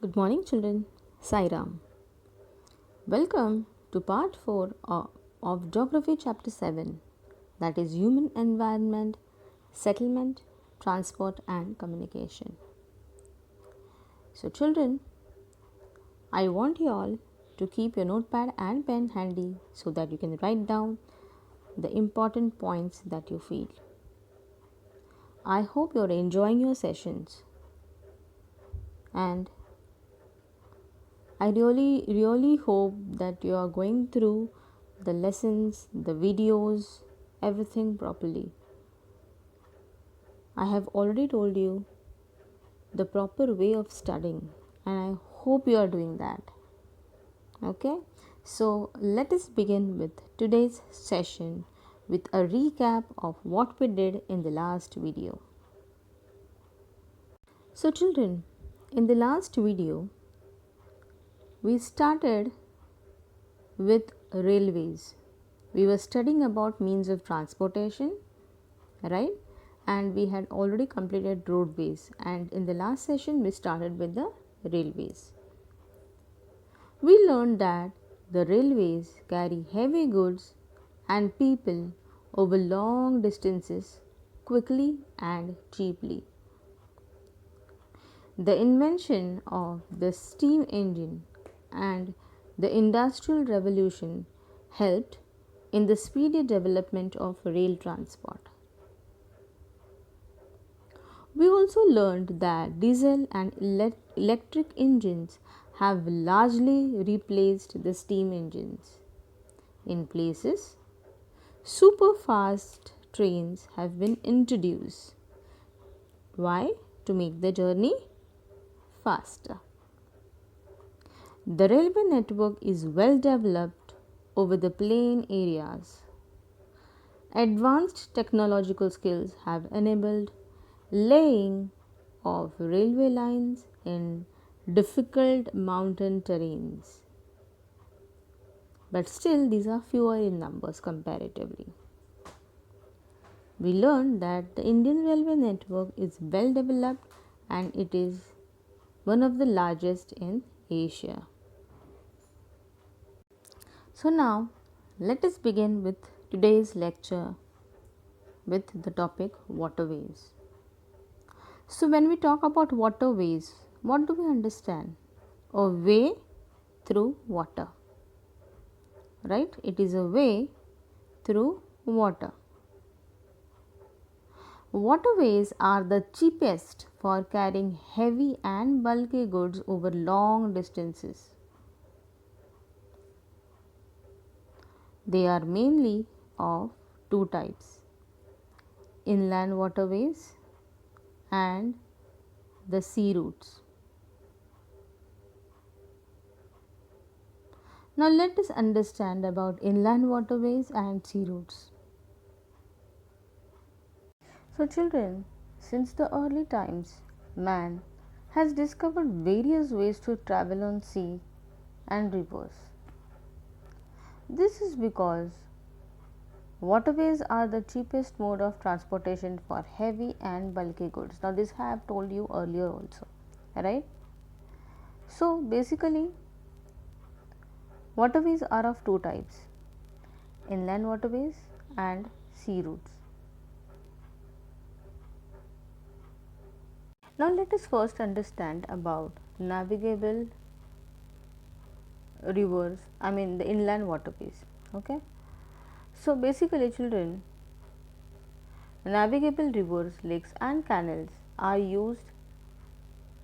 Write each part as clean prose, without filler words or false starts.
Good morning, children. Sairam. Welcome to part 4 of Geography Chapter 7, that is Human Environment, Settlement, Transport, and Communication. So, children, I want you all to keep your notepad and pen handy so that you can write down the important points that you feel. I hope you're enjoying your sessions and I really hope that you are going through the lessons, the videos, everything properly. I have already told you the proper way of studying, and I hope you are doing that. Okay, so let us begin with today's session with a recap of what we did in the last video. So, children, in the last video, we started with railways. We were studying about means of transportation, right? And we had already completed roadways, and in the last session we started with the railways. We learned that the railways carry heavy goods and people over long distances quickly and cheaply. The invention of the steam engine and the Industrial Revolution helped in the speedy development of rail transport. We also learned that diesel and electric engines have largely replaced the steam engines. In places, super fast trains have been introduced. Why? To make the journey faster. The railway network is well developed over the plain areas. Advanced technological skills have enabled laying of railway lines in difficult mountain terrains. But still, these are fewer in numbers comparatively. We learned that the Indian railway network is well developed and it is one of the largest in Asia. So, now let us begin with today's lecture with the topic waterways. So, when we talk about waterways, what do we understand? A way through water, right? It is a way through water. Waterways are the cheapest for carrying heavy and bulky goods over long distances. They are mainly of two types: inland waterways and the sea routes. Now, let us understand about inland waterways and sea routes. So, children, since the early times, man has discovered various ways to travel on sea and rivers. This is because waterways are the cheapest mode of transportation for heavy and bulky goods. Now, this I have told you earlier also, right? So, basically, waterways are of two types: inland waterways and sea routes. Now, let us first understand about navigable rivers, the inland waterways. Okay. So, basically, children, navigable rivers, lakes, and canals are used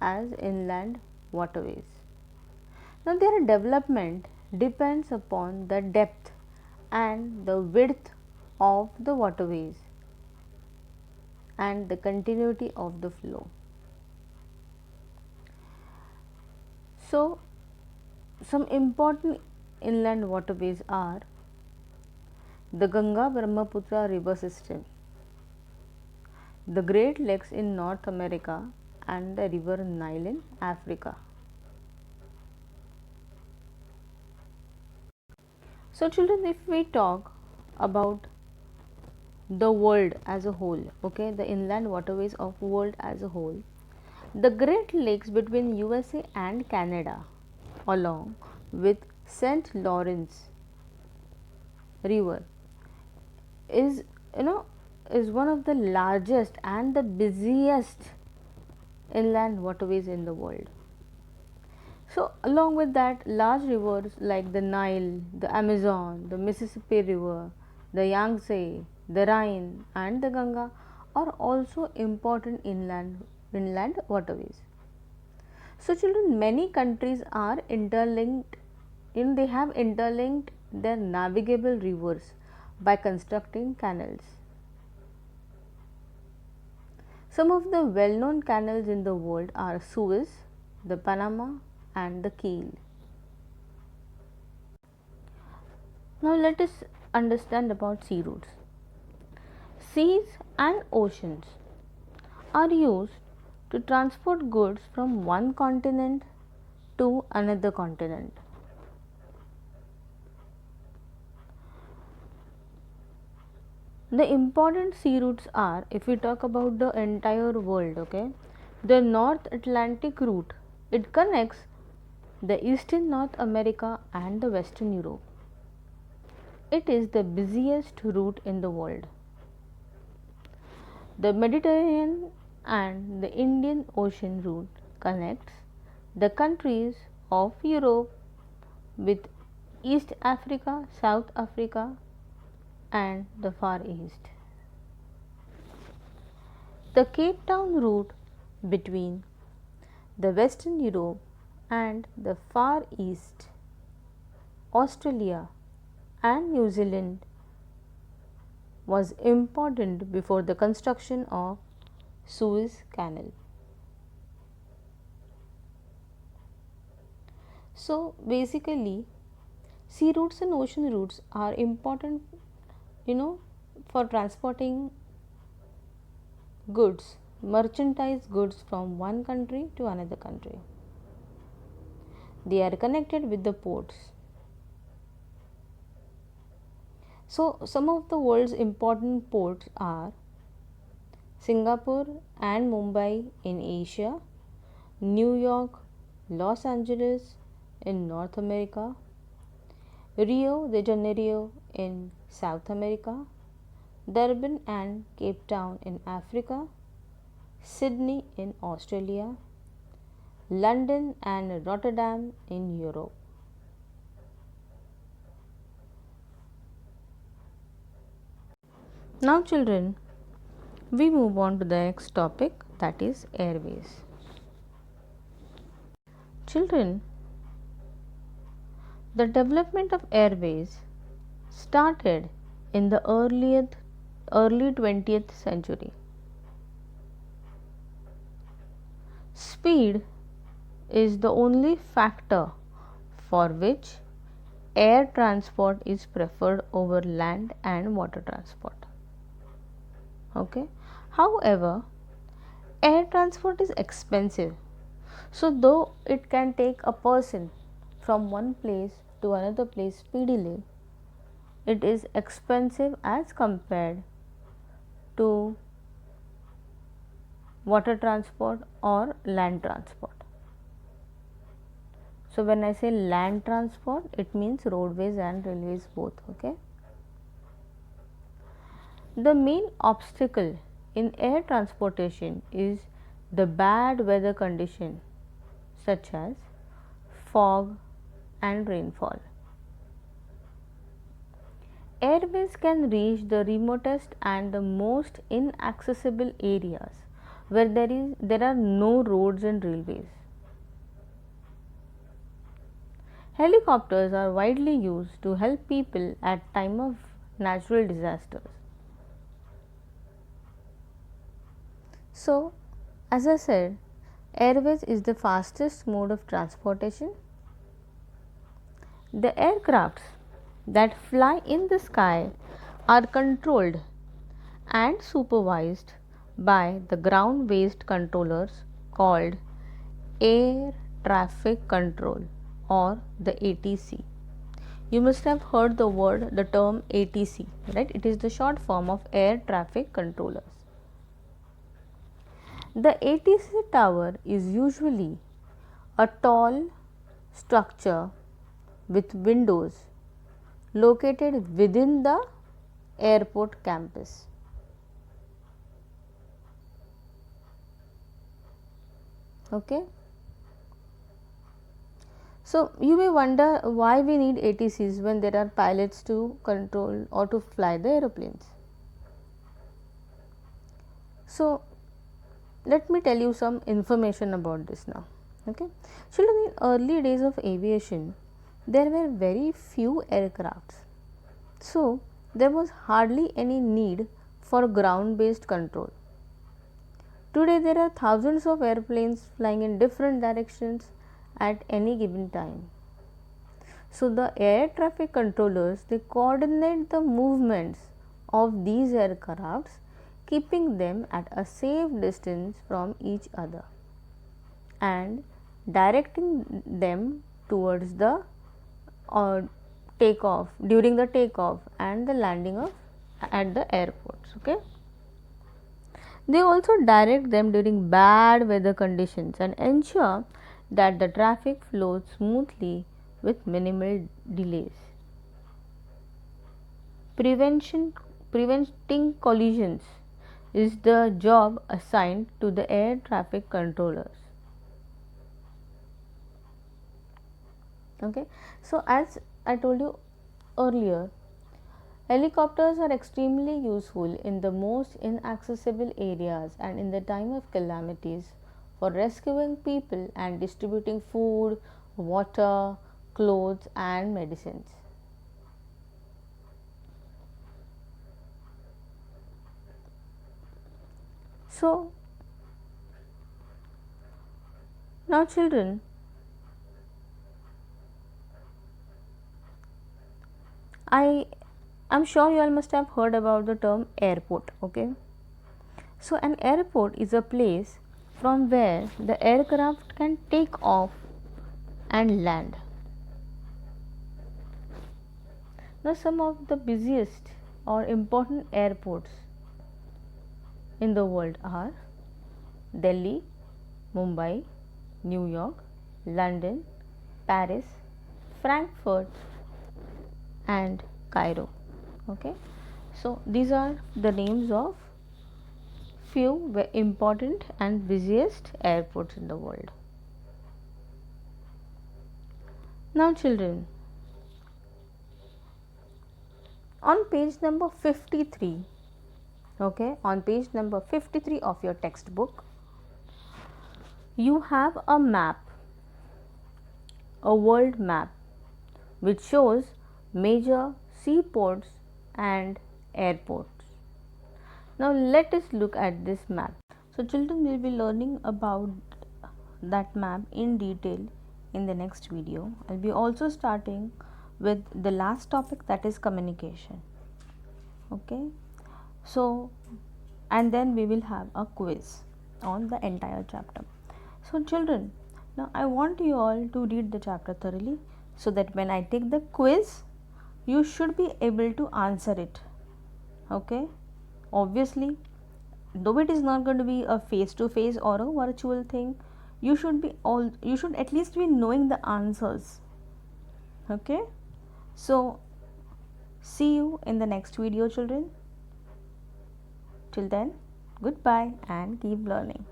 as inland waterways. Now, their development depends upon the depth and the width of the waterways and the continuity of the flow. So, some important inland waterways are the Ganga Brahmaputra river system, the Great Lakes in North America, and the river Nile in Africa. So, children, if we talk about the world as a whole, okay, the inland waterways of world as a whole, The Great Lakes between USA and Canada, along with St. Lawrence River, is you know is one of the largest and the busiest inland waterways in the world. So, along with that, large rivers like the Nile, the Amazon, the Mississippi River, the Yangtze, the Rhine, and the Ganga are also important inland waterways. So, children, many countries are interlinked. They have interlinked their navigable rivers by constructing canals. Some of the well-known canals in the world are Suez, the Panama, and the Kiel. Now let us understand about sea routes. Seas and oceans are used to transport goods from one continent to another continent. The important sea routes are, if we talk about the entire world, okay, the North Atlantic route, it connects the Eastern North America and the Western Europe. It is the busiest route in the world. The Mediterranean and the Indian Ocean route connects the countries of Europe with East Africa, South Africa, and the Far East. The Cape Town route between the Western Europe and the Far East, Australia, and New Zealand was important before the construction of Suez Canal. So basically, sea routes and ocean routes are important, for transporting goods, merchandise goods from one country to another country. They are connected with the ports. So, some of the world's important ports are Singapore and Mumbai in Asia, New York, Los Angeles in North America, Rio de Janeiro in South America, Durban and Cape Town in Africa, Sydney in Australia, London and Rotterdam in Europe. Now children, we move on to the next topic, that is airways. Children, the development of airways started in the early 20th century. Speed is the only factor for which air transport is preferred over land and water transport. Okay. However, air transport is expensive. So though it can take a person from one place to another place speedily, it is expensive as compared to water transport or land transport. So when I say land transport, it means roadways and railways both. Okay. The main obstacle in air transportation is the bad weather condition such as fog and rainfall. Airways can reach the remotest and the most inaccessible areas where there are no roads and railways. Helicopters are widely used to help people at time of natural disasters. So, as I said, airways is the fastest mode of transportation. The aircrafts that fly in the sky are controlled and supervised by the ground based controllers called air traffic control or the ATC. You must have heard the term ATC, right? It is the short form of air traffic controllers. The ATC tower is usually a tall structure with windows located within the airport campus. Okay. So, you may wonder why we need ATCs when there are pilots to control or to fly the aeroplanes. So, let me tell you some information about this now. Okay. Children, in early days of aviation, there were very few aircrafts. So, there was hardly any need for ground based control. Today, there are thousands of airplanes flying in different directions at any given time. So, the air traffic controllers, they coordinate the movements of these aircrafts, keeping them at a safe distance from each other and directing them towards the takeoff, during the takeoff and the landing of at the airports. Okay. They also direct them during bad weather conditions and ensure that the traffic flows smoothly with minimal delays. Preventing collisions is the job assigned to the air traffic controllers. Okay. So, as I told you earlier, helicopters are extremely useful in the most inaccessible areas and in the time of calamities for rescuing people and distributing food, water, clothes, and medicines. So, now children, I am sure you all must have heard about the term airport. Okay. So, an airport is a place from where the aircraft can take off and land. Now, some of the busiest or important airports in the world are Delhi, Mumbai, New York, London, Paris, Frankfurt, and Cairo. Okay. So, these are the names of few important and busiest airports in the world. Now, children, on page number 53, okay, on page number 53 of your textbook, you have a map, a world map, which shows major seaports and airports. Now, let us look at this map. So, children will be learning about that map in detail in the next video. I'll be also starting with the last topic, that is communication. Okay. So, and then we will have a quiz on the entire chapter. So, children, now I want you all to read the chapter thoroughly so that when I take the quiz, you should be able to answer it. Okay. Obviously, though it is not going to be a face to face or a virtual thing, you should at least be knowing the answers. Okay. So, see you in the next video, children. Till then, goodbye and keep learning.